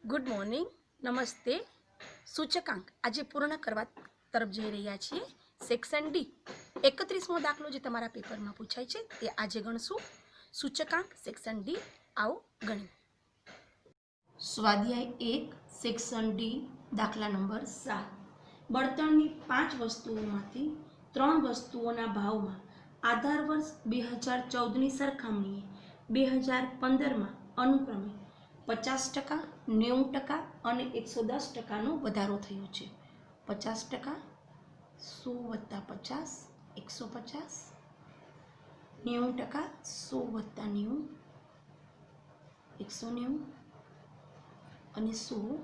Good morning, નમસ્તે. સૂચકાંક આજે પૂર્ણ કરવા તરફ જઈ રહ્યા છીએ. સેક્શન ડી 31મો દાખલો જે તમારા પેપરમાં પૂછાય છે તે આજે ગણશું. સૂચકાંક સેક્શન ડી, આવો ગણી. સ્વાધ્યાય 1 સેક્શન ડી દાખલા નંબર 7. બળતણની 5 વસ્તુઓમાંથી 3 વસ્તુઓના ભાવમાં આધાર વર્ષ 2014ની સરખામણીએ 2015માં અનુક્રમે 50%, 90% અને 110%નો વધારો થયો છે. 50%, 100 + 50, 150, 90%, 100 + 90, 190 અને 100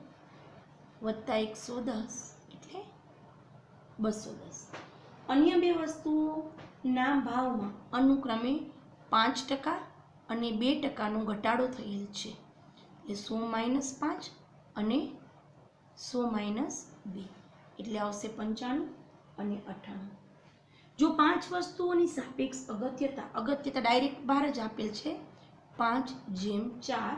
+ 110 એટલે 210. અન્ય બે વસ્તુઓના ભાવમાં અનુક્રમે 5% અને 2%નો ઘટાડો થયેલ છે. એટલે 100 - 5 અને 100 - 2 એટલે આવશે 95 અને 98. જો 5 વસ્તુઓની સાપેક્ષ અગત્યતા ડાયરેક્ટ બહાર જ આપેલ છે. 5/4,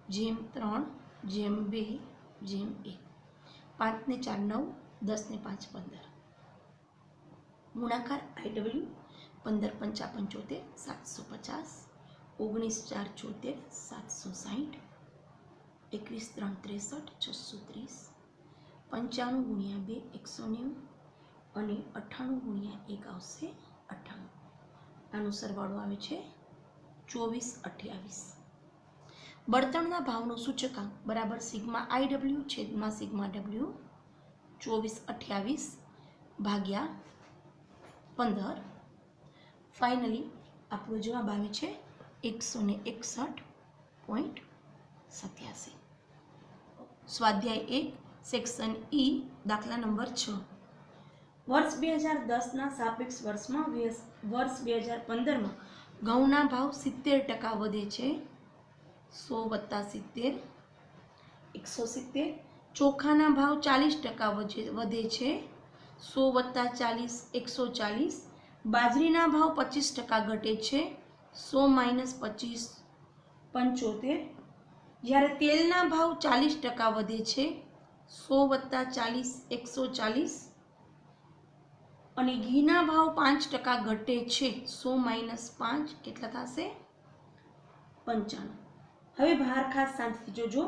3/3, 2/1. 5 ને 4 9, 10 ને 5 15. ગુણાકાર IW 15 × 5 = 75, 750. 19 × 4 = 74, 760. 21 × 3 = 63, 650. 95 × 2 = 190 અને 98 × 1 આવશે 98. આનો સરવાળો આવે છે 2428. બળતણના ભાવનો સૂચકાંક બરાબર સિગ્મા IW છેદમાં સિગ્મા W. 2428 ભાગ્યા 15. ફાઇનલી આપણો જવાબ આવે છે 161.87. સ્વાધ્યાય 1 સેક્શન ઈ દાખલા નંબર 6. વર્ષ 2010ના સાપેક્ષ વર્ષમાં વર્ષ 2015માં ઘઉંના ભાવ 70% વધે છે. 100 + 70 170. ચોખાના ભાવ 40% વધે છે. 100 + 40 140. બાજરીના ભાવ 25% ઘટે છે. 100 - 25 75. જ્યારે તેલના ભાવ 40% વધે છે. 100 + 40 140. અને ઘીના ભાવ 5% ઘટે છે. 100 - 5 કેટલા થશે? 95. હવે બહાર ખાસ શાંતિથી જોજો.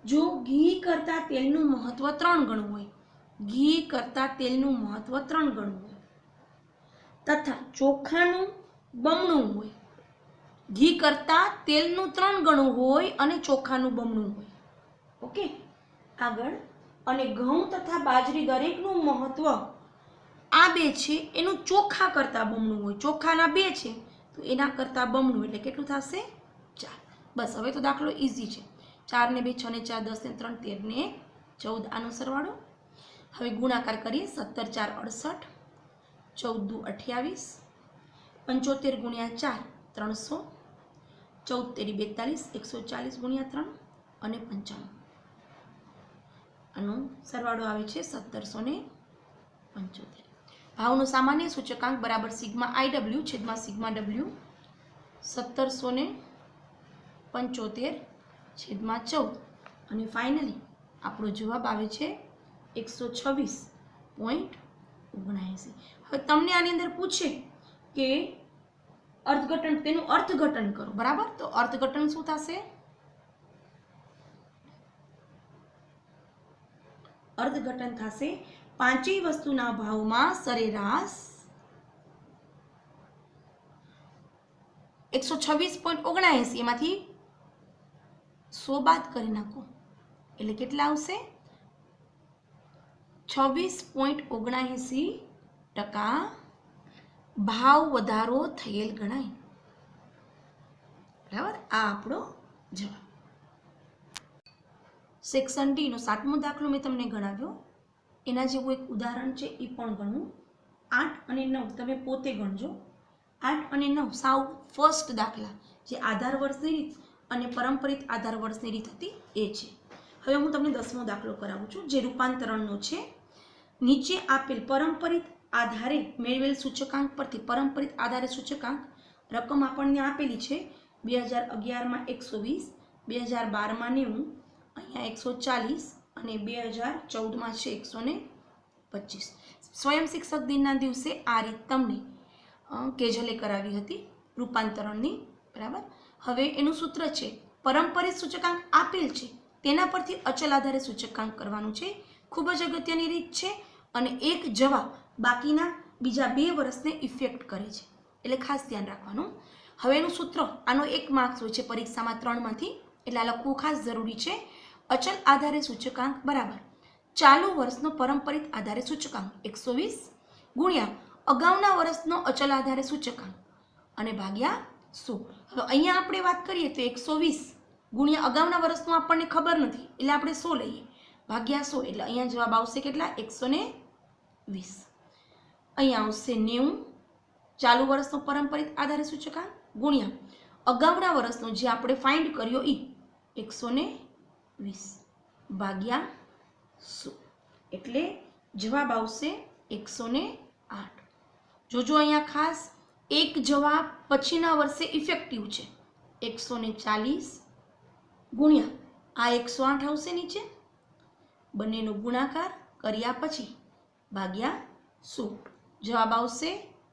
જો ઘી કરતાં તેલનું મહત્વ 3 ગણું હોય, ઘી કરતાં તેલનું મહત્વ 3 ગણું હોય તથા ચોખાનું બમણું હોય, ઘી કરતાં તેલનું 3 ગણું હોય અને ચોખાનું બમણું હોય. ઓકે, આગળ. અને ઘઉં તથા બાજરી દરેકનું મહત્વ આ બે છે એનું ચોખા કરતાં બમણું હોય. ચોખાના 2 છે તો એના કરતાં બમણું એટલે કેટલું થશે? 4. બસ, હવે તો દાખલો ઇઝી છે. 4 ને 2 6 ને 4 10 ને 3 13 ને 14 આનો સરવાળો. હવે ગુણાકાર કરીએ. 17 × 4 = 68, 14 × 2 = 28, 75 × 4 = 300, 14 × 42 140 × 3 અને 95. આનો સરવાળો આવે છે 1775. ભાવનો સામાન્ય સૂચકાંક બરાબર સિગ્મા IW છેદમાં સિગ્મા W. 1775 છેદમાં 14 અને ફાઇનલી આપણો જવાબ આવે છે 126.79. હવે તમને આની અંદર પૂછે કે અર્થઘટન, તેનું અર્થઘટન કરો. બરાબર, તો અર્થઘટન શું થશે? અર્થઘટન થશે 5 વસ્તુના ભાવમાં સરેરાશ 126.79. એમાંથી 100 બાદ કરી નાખો એટલે કેટલા આવશે? 26.79% ભાવ વધારો થયેલ ગણાય. બરાબર, આ આપણો જવાબ. સેક્શન ડી નો 7મો દાખલો મેં તમને ગણાવ્યો. એના જેવું એક ઉદાહરણ છે, એ પણ ગણવું. 8 અને 9 તમે પોતે ગણજો. 8 અને 9 સાવ ફર્સ્ટ દાખલા, જે આધાર વર્ષની રીત અને પરંપરિત આધાર વર્ષની રીત હતી એ છે. હવે હું તમને 10મો દાખલો કરાવું છું, જે રૂપાંતરણનો છે. નીચે આપેલ પરંપરિત આધારે મેળવેલ સૂચકાંક પરથી પરંપરિત આધારે સૂચકાંક રકમ આપણને આપેલી છે. 2011માં 120, 2012માં 90, અહીંયા 140 અને 2014માં છે 125. સ્વયં શિક્ષક દિનના દિવસે આ રીત તમને કેજલે કરાવી હતી રૂપાંતરણની, બરાબર. હવે એનું સૂત્ર છે પરંપરિત સૂચકાંક આપેલ છે તેના પરથી અચલ આધારે સૂચકાંક કરવાનું છે. ખૂબ જ અગત્યની રીત છે અને એક જવાબ બાકીના બીજા 2 વર્ષને ઇફેક્ટ કરે છે, એટલે ખાસ ધ્યાન રાખવાનું. હવે એનું સૂત્ર, આનો 1 માર્ક્સ હોય છે પરીક્ષામાં 3માંથી, એટલે આ લખવું ખાસ જરૂરી છે. અચલ આધારે સૂચકાંક બરાબર ચાલુ વર્ષનો પરંપરિત આધારે સૂચકાંક 120 ગુણ્યા અગાઉના વર્ષનો અચલ આધારે સૂચકાંક અને ભાગ્યા 100. હવે અહીંયા આપણે વાત કરીએ તો 120 ગુણ્યા અગાઉના વર્ષનું આપણને ખબર નથી, એટલે આપણે 100 લઈએ, ભાગ્યા 100, એટલે અહીંયા જવાબ આવશે કેટલા? 120. અહીંયા આવશે 90 ચાલુ વર્ષનો પરંપરિત આધારે સૂચકાંક ગુણ્યા અગાઉના વર્ષનો જે આપણે ફાઇન્ડ કર્યો એ 120 ભાગ્યા 100, એટલે જવાબ આવશે 108. જોજો અહીંયા ખાસ એક જવાબ પછીના વર્ષે ઇફેક્ટિવ છે. 140 ગુણ્યા આ 108 આવશે નીચે, બંનેનો ગુણાકાર કર્યા પછી ભાગ્યા 100, જવાબ આવશે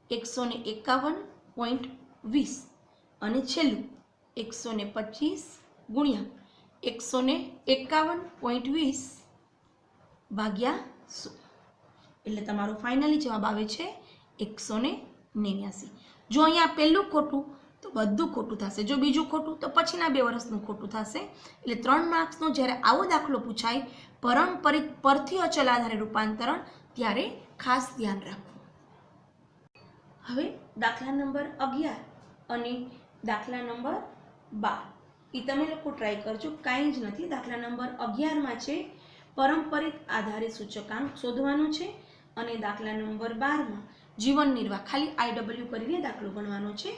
151.20 અને છેલ્લું 125 ગુણ્યા 151.20 ભાગ્યા 100, એટલે તમારો ફાઇનલી જવાબ આવે છે 189. જો અહીંયા પહેલું ખોટું તો બધું ખોટું થશે, જો બીજું ખોટું તો પછીના 2 વર્ષનું ખોટું થશે. એટલે 3 માર્ક્સનો જ્યારે આવો દાખલો પૂછાય પરંપરિત પરથી અચલ આધારે રૂપાંતરણ, ત્યારે ખાસ ધ્યાન રાખવું. હવે દાખલા નંબર 11 અને દાખલા નંબર 12 એ તમે લોકો ટ્રાય કરજો, કાંઈ જ નથી. દાખલા નંબર 11માં છે પરંપરિત આધારે સૂચકાંક શોધવાનો છે અને દાખલા નંબર 12માં જીવન નિર્વાહ, ખાલી IW કરીને દાખલો ગણવાનો છે.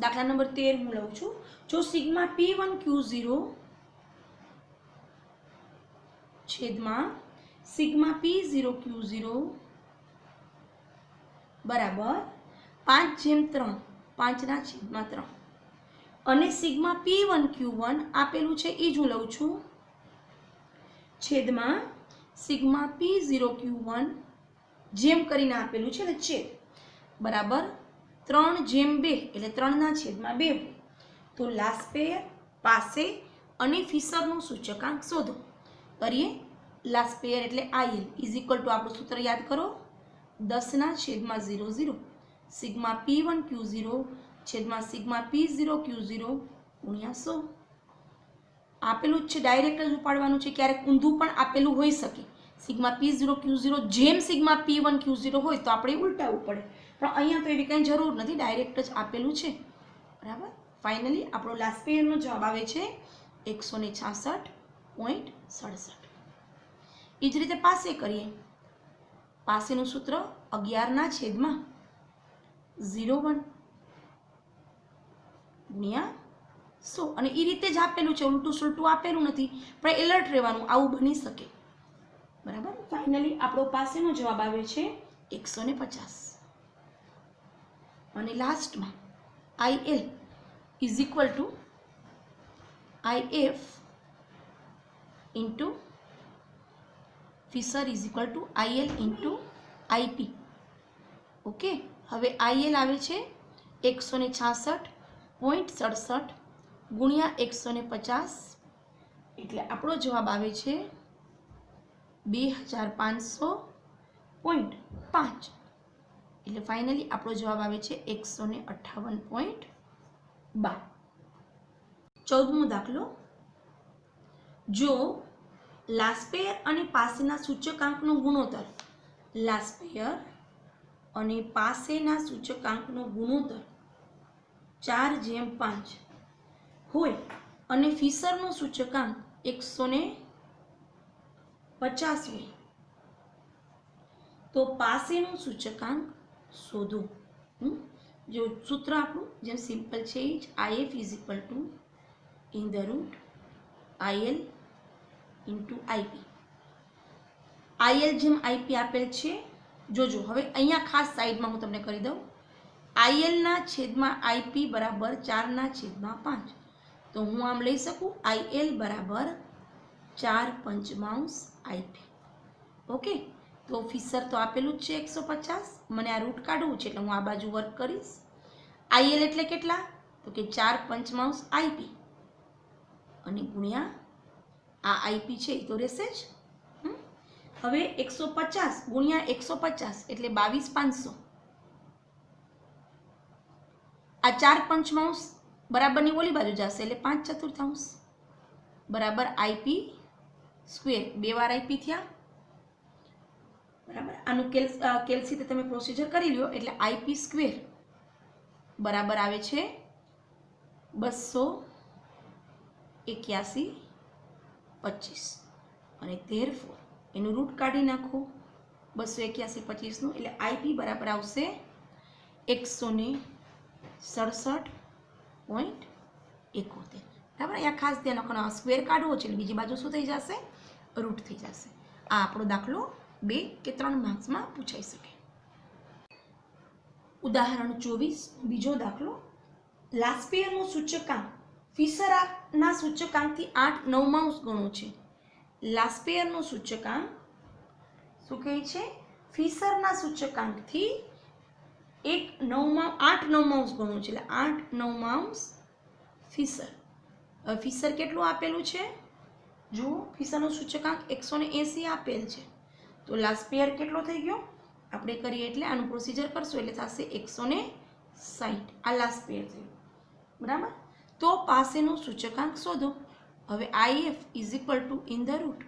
દાખલા નંબર 13 હું લઉં છું. જો સિગ્મા P1Q0 છેદમાં સિગ્મા P0Q0 બરાબર 5/3 5/3 અને સિગ્મા P1Q1 આપેલું છે એ જ હું લઉં છું છેદમાં સિગ્મા P0Q1 જેમ કરીને આપેલું છે, એટલે છેદ બરાબર 3/2 એટલે 3/2. તો લાસ્ટ પેયર, પાસે અને ફિશરનું સૂચકાંક શોધો. કરીએ. લાસ્ટ પેયર એટલે IL ઇઝ ઇક્વલ ટુ આપણું સૂત્ર યાદ કરો 10/00 સિગ્મા P1Q0 છેદમાં સિગ્મા P0Q0 ગુણ્યા 100. આપેલું જ છે, ડાયરેક્ટ જ ઉપાડવાનું છે. ક્યારેક ઊંધું પણ આપેલું હોઈ શકે. સિગ્મા P0Q0 જેમ સિગ્મા P1Q0 હોય તો આપણે ઉલટાવવું પડે, પણ અહીંયા તો એવી કંઈ જરૂર નથી, ડાયરેક્ટ જ આપેલું છે, બરાબર. ફાઇનલી આપણો લાસ્ટ પેયરનો જવાબ આવે છે 166.67. એ જ રીતે પાસે કરીએ. પાસેનું સૂત્ર 11/01 ગુણ્યા 100, અને એ રીતે જ આપેલું છે, ઉલટું સુલટું આપેલું નથી, પણ એલર્ટ રહેવાનું, આવું બની શકે, બરાબર. ફાઇનલી આપણો પાસેનો જવાબ આવે છે 150. અને લાસ્ટમાં IL is equal to IF into Fisher is equal to IL into IP. Okay. હવે IL આવે છે 166.67 ગુણ્યા 150, એટલે આપણો જવાબ આવે છે 2500.5. એટલે ફાઇનલી આપણો જવાબ આવે છે 158.12. 14મો દાખલો. જો લાસ્ટ પેયર અને પાસેના સૂચકાંકનો ગુણોત્તર, લાસ્ટ પેયર અને પાસેના સૂચકાંકનો ગુણોત્તર 4/5 હોય અને ફિશરનો સૂચકાંક 150 હોય તો પાસેનું સૂચકાંક શોધો. જો સૂત્ર આપણું જેમ સિમ્પલ છે એ જ, IF is equal to in the root IL into IP. IL જેમ IP આપેલ છે, જોજો. હવે અહીંયા ખાસ સાઈડમાં હું તમને કરી દઉં. IL ના છેદમાં IP બરાબર 4/5. તો હું આમ લઈ શકું IL બરાબર 4 પંચમાંશ આઈપી. ઓકે, તો ફિશર તો આપેલું જ છે 150. મને આ રૂટ કાઢવું છે એટલે હું આ બાજુ વર્ક કરીશ. આઈએલ એટલે કેટલા? તો કે 4 પંચમાંશ આઈપી અને ગુણ્યા આ આઈપી છે એ તો રહેશે જ. હવે 150 ગુણ્યા 150 એટલે 22,500. આ 4 પંચમાંશ બરાબરની ઓલી બાજુ જશે એટલે 5/4 બરાબર આઈપી સ્ક્વેર. 2 વાર આઈપી થયા બરાબર. આનું કેલ્સી તમે પ્રોસીજર કરી લ્યો એટલે આઈપી સ્ક્વેર બરાબર આવે છે 281.25 અને therefore એનું રૂટ કાઢી નાખો 281.25નું એટલે આઈપી બરાબર આવશે 167.71. બરાબર. અહીંયા ખાસ ધ્યાન રાખવાનું, સ્ક્વેર કાઢવો છે એટલે બીજી બાજુ શું થઈ જશે? રૂટ થઈ જશે. આ આપણો દાખલો 2 કે 3 માર્ક્સમાં પૂછાઈ શકે. ઉદાહરણ 24 બીજો દાખલો. લાસ્પિયરનું સૂચકાંક ફિશરના સૂચકાંકથી 8/9 ગણો છે. લાસ્પિયરનું સૂચકાંક શું કહે છે? ફિશરના સૂચકાંકથી 8/9 ગણો છે એટલે 8/9 ફિશર. હવે ફિશર કેટલું આપેલું છે? જો ફિશરનો સૂચકાંક 180 આપેલ છે તો લાસ્પિયર કેટલો થઈ ગયો? આપણે કરીએ એટલે આનું પ્રોસીજર કરશું એટલે થશે 160. આ લાસ્પિયર થયું બરાબર. તો પાસેનું સૂચકાંક શોધો. હવે IF is equal to in the root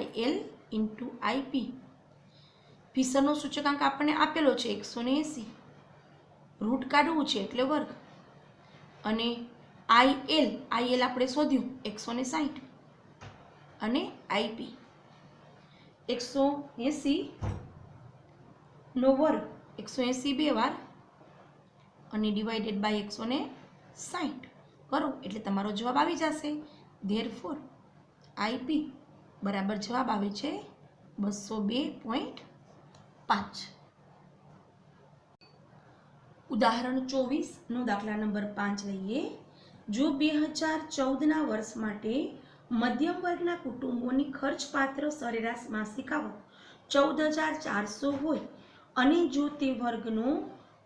IL into IP. ફિશરનો સૂચકાંક આપણને આપેલો છે 180. રૂટ કાઢવું છે એટલે વર્ગ. અને IL આપણે શોધ્યું 160 અને IP 180 નો વર્ગ 180 2 વાર અને ડિવાઇડેડ બાય 160 કરો એટલે તમારો જવાબ આવી જશે. ધેરફોર IP બરાબર જવાબ આવે છે 202.5. ઉદાહરણ 24 નો દાખલા નંબર 5 લઈએ. જો 2014ના વર્ષ માટે મધ્યમ વર્ગના કુટુંબોની ખર્ચપાત્ર સરેરાશ માસિક આવક 14,400 હોય અને જો તે વર્ગનો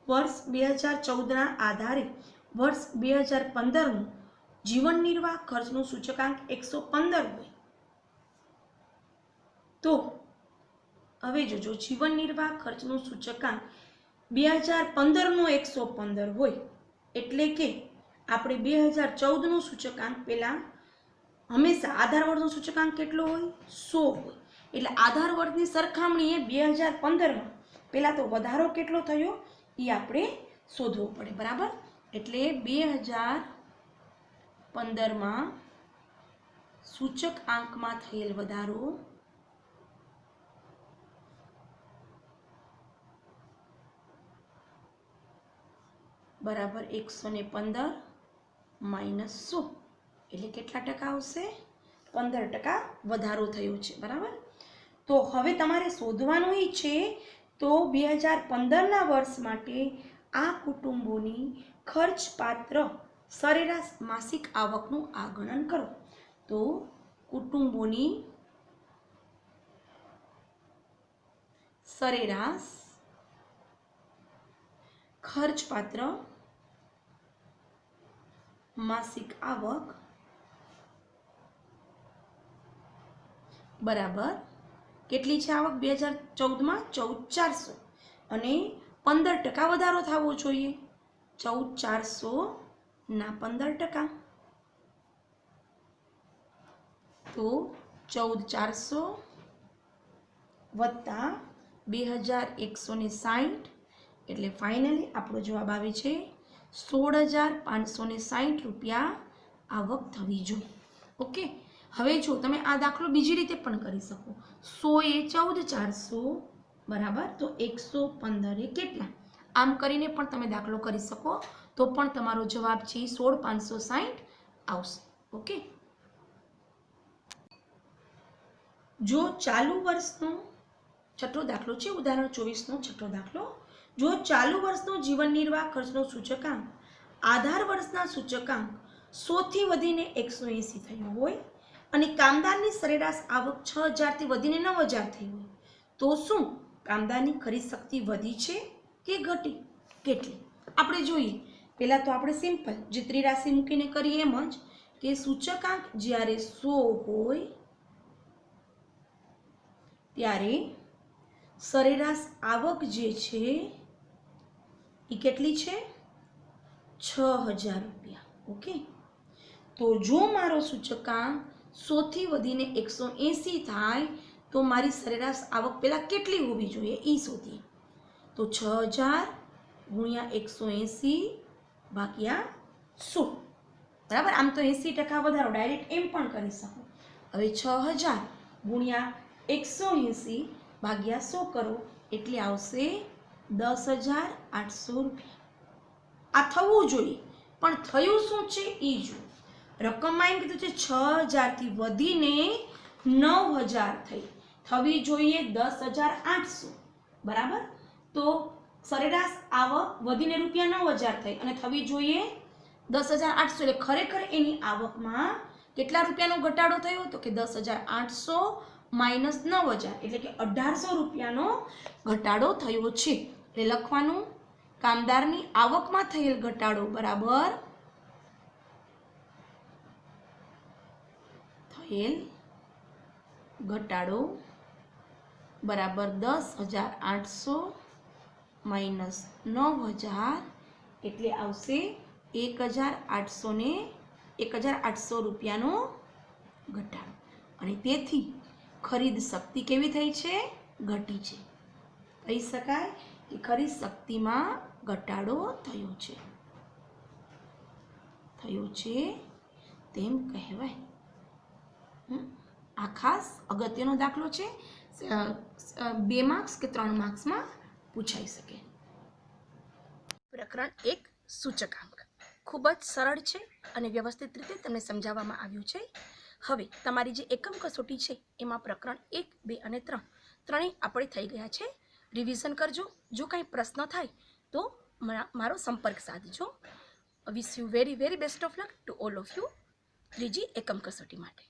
વર્ષ 2014ના આધારે વર્ષ 2015નું જીવન નિર્વાહ ખર્ચનું સૂચકાંક 115 હોય તો હવે જો જીવન નિર્વાહ ખર્ચનું સૂચકાંક 2015નું 115 હોય એટલે કે આપણે 2014નું સૂચકાંક પહેલાં હંમેશા આધાર વર્ષનો સૂચકાંક કેટલો હોય? 100 હોય. એટલે આધાર વર્ષની સરખામણીએ 2015માં પહેલાં તો વધારો કેટલો થયો એ આપણે શોધવો પડે બરાબર. એટલે 2015માં સૂચકાંકમાં થયેલ વધારો બરાબર 115 માઇનસ 100 એટલે કેટલા ટકા આવશે? 15% વધારો થયો છે બરાબર. તો હવે તમારે શોધવાનું એ છે તો 2015ના વર્ષ માટે આ કુટુંબોની ખર્ચપાત્ર સરેરાશ માસિક આવકનું આગણન કરો. તો કુટુંબોની સરેરાશ ખર્ચપાત્ર માસિક આવક બરાબર કેટલી છે આવક 2014માં? 14,400 અને 15% વધારો થવો જોઈએ. 14,400 ના 15% તો 14,400 વત્તા 2,160 એટલે ફાઇનલી આપણો જવાબ આવે છે 16,560 રૂપિયા આવક થવી જોઈએ. ઓકે, હવે જો તમે આ દાખલો બીજી રીતે પણ કરી શકો. 100 એ 14,400 બરાબર તો 115 એ કેટલા? આમ કરીને પણ તમે દાખલો કરી શકો તો પણ તમારો જવાબ છે 16,560 આવશે. ઓકે, જો ચાલુ વર્ષનો છઠ્ઠો દાખલો છે ઉદાહરણ 24નો છઠ્ઠો દાખલો. જો ચાલુ વર્ષનો જીવન નિર્વાહ ખર્ચનો સૂચકાંક આધાર વર્ષના સૂચકાંક 100 થી વધીને 180 થયો હોય અને કામદારની સરેરાશ આવક 6,000 થી વધીને 9,000 થઈ હોય તો શું કામદારની ખરીદ શક્તિ વધી છે કે ઘટી? કેટલી? આપણે જોઈએ પહેલા તો આપણે સિમ્પલ જે ત્રિરાશિ મૂકીને કરીએ એમ જ કે સૂચકાંક જ્યારે 100 હોય ત્યારે સરેરાશ આવક જે છે એ કેટલી છે? 6,000 રૂપિયા. ઓકે, તો જો મારો સૂચકાંક 100 થી વધીને 180 થાય તો મારી સરેરાશ આવક પહેલાં કેટલી હોવી જોઈએ એ શોધીએ. તો 6,000 ગુણ્યા 180 ભાગ્યા 100, બરાબર. આમ તો 80% વધારો ડાયરેક્ટ એમ પણ કરી શકો. હવે 6,000 ગુણ્યા 180 ભાગ્યા 100 કરો એટલે આવશે 10,800 રૂપિયા. આ થવું જોઈએ, પણ થયું શું છે એ જુઓ. રકમમાં એમ કીધું છે 6,000 થી વધીને 9,000 થઈ, થવી જોઈએ 10,800, બરાબર. તો સરેરાશ આવક વધીને રૂપિયા 9,000 થઈ અને થવી જોઈએ 10,800, એટલે ખરેખર એની આવકમાં કેટલા રૂપિયાનો ઘટાડો થયો? તો કે 10,800 માઇનસ 9,000 એટલે કે 1,800 રૂપિયાનો ઘટાડો થયો છે. એટલે લખવાનું કામદારની આવકમાં થયેલ ઘટાડો બરાબર થયેલ ઘટાડો બરાબર 10,800 માઇનસ 9,000 એટલે આવશે 1,800 રૂપિયાનો ઘટાડો. અને તેથી ખરીદ શક્તિ કેવી થઈ છે? ઘટી છે. કહી શકાય કે ખરીદ શક્તિમાં ઘટાડો થયો છે તેમ કહેવાય. આ ખાસ અગત્યનો દાખલો છે, 2 માર્ક્સ કે 3 માર્ક્સમાં પૂછાઈ શકે. પ્રકરણ 1 સૂચકાંક ખૂબ જ સરળ છે અને વ્યવસ્થિત રીતે તમને સમજાવવામાં આવ્યું છે. હવે તમારી જે એકમ કસોટી છે એમાં પ્રકરણ 1, 2 અને 3 ત્રણેય આપણે થઈ ગયા છે. રિવિઝન કરજો. જો કાંઈ પ્રશ્ન થાય તો મારો સંપર્ક સાધજો. Wish you very very best of luck to all of you ત્રીજી એકમ કસોટી માટે.